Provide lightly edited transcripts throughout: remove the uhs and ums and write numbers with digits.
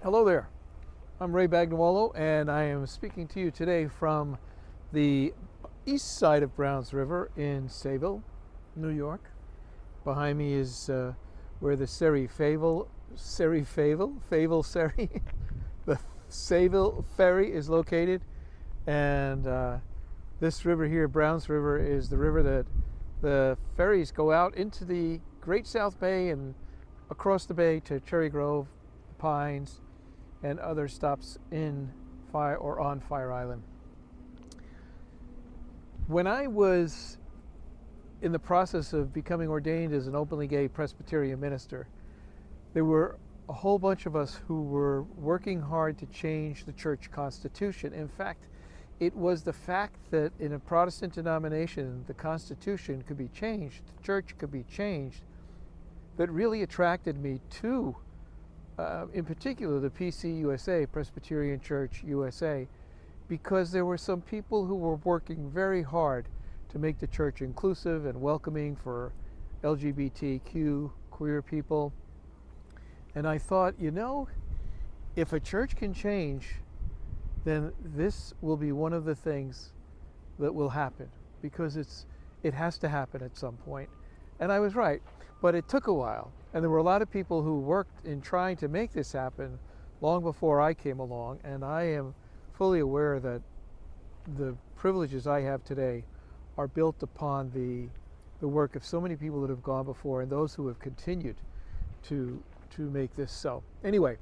Hello there. I'm Ray Bagnuolo, and I am speaking to you today from the east side of Browns River in Sayville, New York. Behind me is where the Sayville, the Sayville Ferry is located, and this river here, Browns River, is the river that the ferries go out into the Great South Bay and across the bay to Cherry Grove, Pines, and other stops in Fire or on Fire Island. When I was in the process of becoming ordained as an openly gay Presbyterian minister, there were a whole bunch of us who were working hard to change the church constitution. In fact, it was the fact that in a Protestant denomination, the constitution could be changed, the church could be changed, that really attracted me to in particular the PCUSA, Presbyterian Church USA, because there were some people who were working very hard to make the church inclusive and welcoming for LGBTQ queer people. And I thought, if a church can change, then this will be one of the things that will happen, because it has to happen at some point. And I was right, but it took a while. And there were a lot of people who worked in trying to make this happen long before I came along, and I am fully aware that the privileges I have today are built upon the work of so many people that have gone before and those who have continued to make this so. Anyway,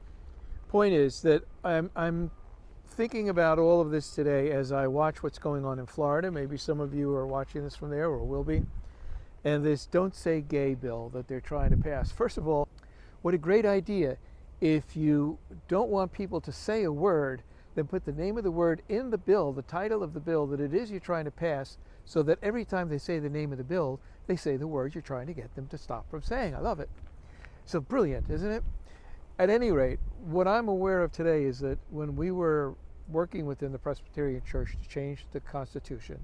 point is that I'm thinking about all of this today as I watch what's going on in Florida. Maybe some of you are watching this from there or will be. And this Don't Say Gay bill that they're trying to pass. First of all, what a great idea. If you don't want people to say a word, then put the name of the word in the bill, the title of the bill that it is you're trying to pass, so that every time they say the name of the bill, they say the words you're trying to get them to stop from saying. I love it. So brilliant, isn't it? At any rate, what I'm aware of today is that when we were working within the Presbyterian Church to change the Constitution,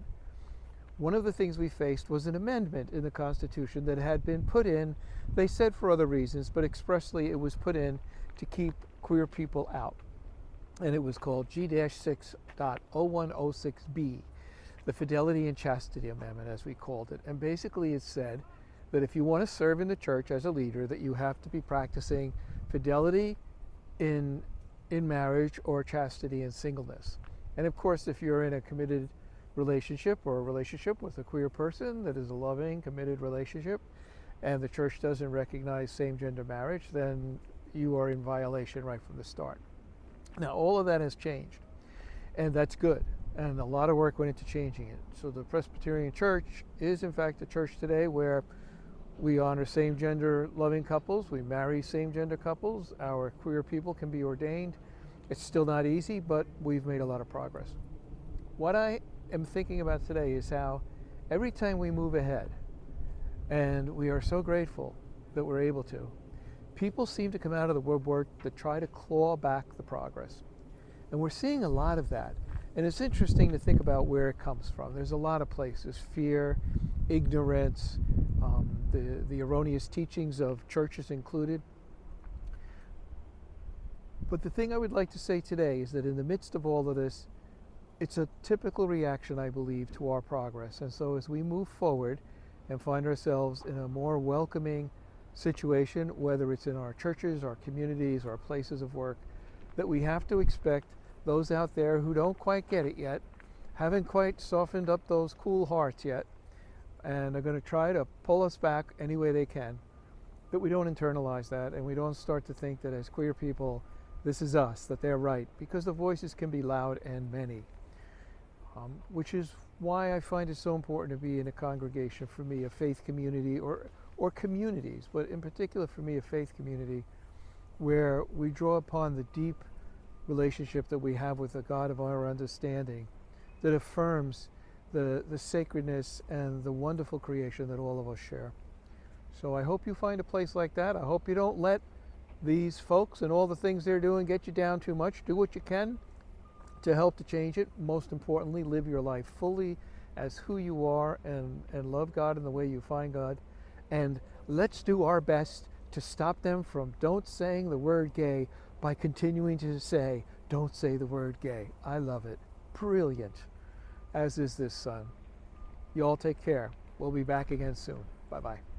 one of the things we faced was an amendment in the Constitution that had been put in, they said for other reasons, but expressly it was put in to keep queer people out. And it was called G-6.0106B, the Fidelity and Chastity Amendment, as we called it. And basically it said that if you want to serve in the church as a leader, that you have to be practicing fidelity in marriage or chastity in singleness. And of course, if you're in a committed relationship or a relationship with a queer person that is a loving, committed relationship, and the church doesn't recognize same-gender marriage, then you are in violation right from the start. Now, all of that has changed, and that's good, and a lot of work went into changing it. So the Presbyterian Church is, in fact, a church today where we honor same-gender loving couples, we marry same-gender couples, our queer people can be ordained. It's still not easy, but we've made a lot of progress. What I am thinking about today is how every time we move ahead, and we are so grateful that we're able to, people seem to come out of the woodwork that try to claw back the progress. And we're seeing a lot of that. And it's interesting to think about where it comes from. There's a lot of places: fear, ignorance, the erroneous teachings of churches included. But the thing I would like to say today is that in the midst of all of this, it's a typical reaction, I believe, to our progress. And so as we move forward and find ourselves in a more welcoming situation, whether it's in our churches, our communities, our places of work, that we have to expect those out there who don't quite get it yet, haven't quite softened up those cool hearts yet, and are going to try to pull us back any way they can, that we don't internalize that and we don't start to think that as queer people, this is us, that they're right, because the voices can be loud and many. Which is why I find it so important to be in a congregation, for me, a faith community, or communities, but in particular for me, a faith community, where we draw upon the deep relationship that we have with the God of our understanding, that affirms the sacredness and the wonderful creation that all of us share. So I hope you find a place like that. I hope you don't let these folks and all the things they're doing get you down too much. Do what you can to help to change it. Most importantly, live your life fully as who you are, and love God in the way you find God. And let's do our best to stop them from don't saying the word gay by continuing to say, don't say the word gay. I love it. Brilliant. As is this son. You all take care. We'll be back again soon. Bye-bye.